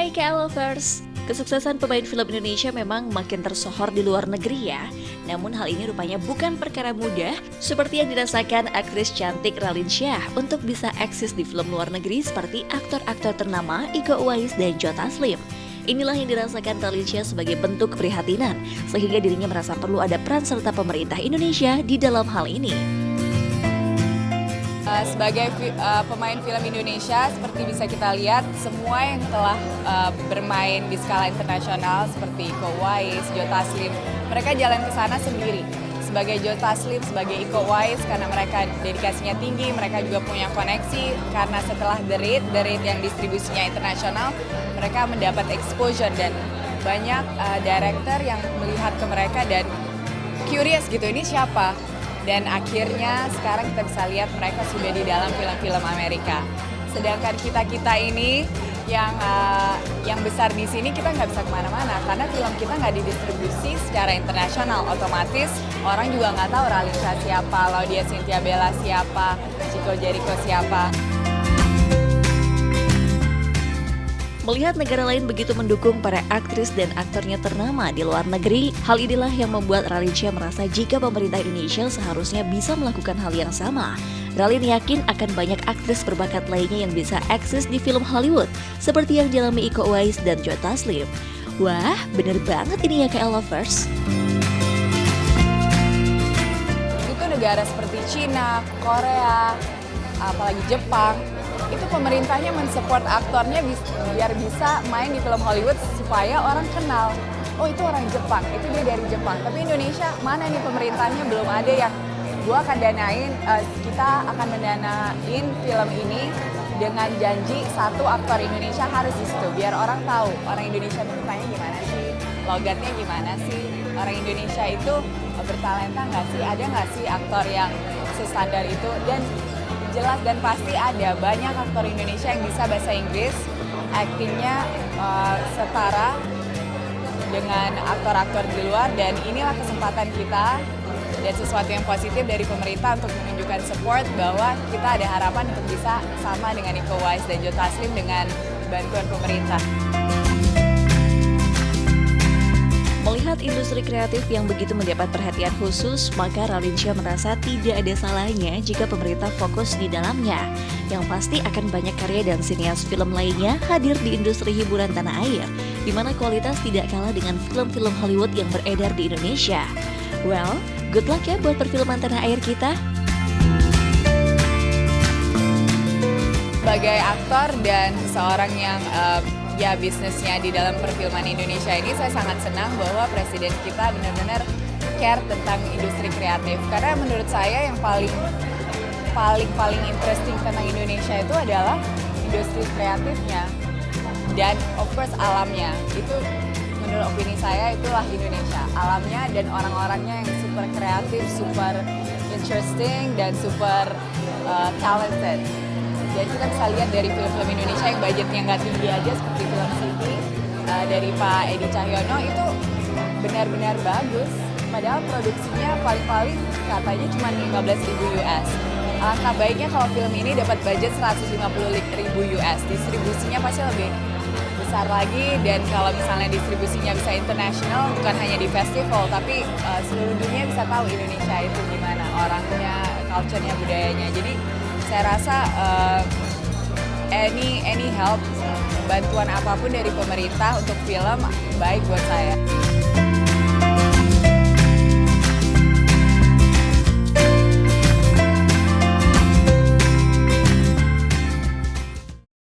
Hai K-Lovers! Kesuksesan pemain film Indonesia memang makin tersohor di luar negeri ya. Namun hal ini rupanya bukan perkara mudah seperti yang dirasakan aktris cantik Raline Shah untuk bisa eksis di film luar negeri seperti aktor-aktor ternama Iko Uwais dan Joe Taslim. Inilah yang dirasakan Raline Shah sebagai bentuk keprihatinan, sehingga dirinya merasa perlu ada peran serta pemerintah Indonesia di dalam hal ini. Sebagai pemain film Indonesia, seperti bisa kita lihat, semua yang telah bermain di skala internasional seperti Iko Uwais, Joe Taslim, mereka jalan ke sana sendiri. Sebagai Joe Taslim, sebagai Iko Uwais, karena mereka dedikasinya tinggi, mereka juga punya koneksi, karena setelah The Raid yang distribusinya internasional, mereka mendapat exposure dan banyak director yang melihat ke mereka dan curious gitu, ini siapa? Dan akhirnya sekarang kita bisa lihat mereka sudah di dalam film-film Amerika. Sedangkan kita ini yang besar di sini kita nggak bisa kemana-mana karena film kita nggak didistribusi secara internasional. Otomatis orang juga nggak tahu Raline Shah siapa, Laudya Chintya Bella siapa, Chico Jericho siapa. Melihat negara lain begitu mendukung para aktris dan aktornya ternama di luar negeri, hal inilah yang membuat Raline Shah merasa jika pemerintah Indonesia seharusnya bisa melakukan hal yang sama. Raline yakin akan banyak aktris berbakat lainnya yang bisa eksis di film Hollywood, seperti yang dialami Iko Uwais dan Joe Taslim. Wah, bener banget ini ya K-Lovers. Itu negara seperti Cina, Korea, apalagi Jepang, itu pemerintahnya mensupport aktornya biar bisa main di film Hollywood supaya orang kenal. Oh itu orang Jepang, itu dia dari Jepang. Tapi Indonesia mana nih pemerintahnya belum ada yang kita akan mendanain film ini dengan janji satu aktor Indonesia harus di situ. Biar orang tahu orang Indonesia itu mukanya gimana sih, logatnya gimana sih, orang Indonesia itu bertalenta nggak sih, ada nggak sih aktor yang sestandar itu. Dan jelas dan pasti ada banyak aktor Indonesia yang bisa bahasa Inggris, aktingnya setara dengan aktor-aktor di luar, dan inilah kesempatan kita dan sesuatu yang positif dari pemerintah untuk menunjukkan support bahwa kita ada harapan untuk bisa sama dengan Iko Uwais dan Joe Taslim dengan bantuan pemerintah. Melihat industri kreatif yang begitu mendapat perhatian khusus, maka Raline Shah merasa tidak ada salahnya jika pemerintah fokus di dalamnya. Yang pasti akan banyak karya dan sinias film lainnya hadir di industri hiburan tanah air, di mana kualitas tidak kalah dengan film-film Hollywood yang beredar di Indonesia. Well, good luck ya buat perfilman tanah air kita. Sebagai aktor dan seorang yang bisnisnya di dalam perfilman Indonesia ini, saya sangat senang bahwa presiden kita benar-benar care tentang industri kreatif. Karena menurut saya yang paling interesting tentang Indonesia itu adalah industri kreatifnya dan of course alamnya. Itu menurut opini saya itulah Indonesia, alamnya dan orang-orangnya yang super kreatif, super interesting dan super talented. Dan kita bisa lihat dari film-film Indonesia yang budgetnya nggak tinggi aja seperti film City dari Pak Edi Cahyono itu benar-benar bagus. Padahal produksinya paling-paling katanya cuma 15.000 US. Alangkah baiknya kalau film ini dapat budget 150.000 US. Distribusinya pasti lebih besar lagi, dan kalau misalnya distribusinya bisa internasional, bukan hanya di festival, tapi seluruh dunia bisa tahu Indonesia itu gimana, orangnya, culture-nya, budayanya. Jadi saya rasa any help, bantuan apapun dari pemerintah untuk film baik buat saya.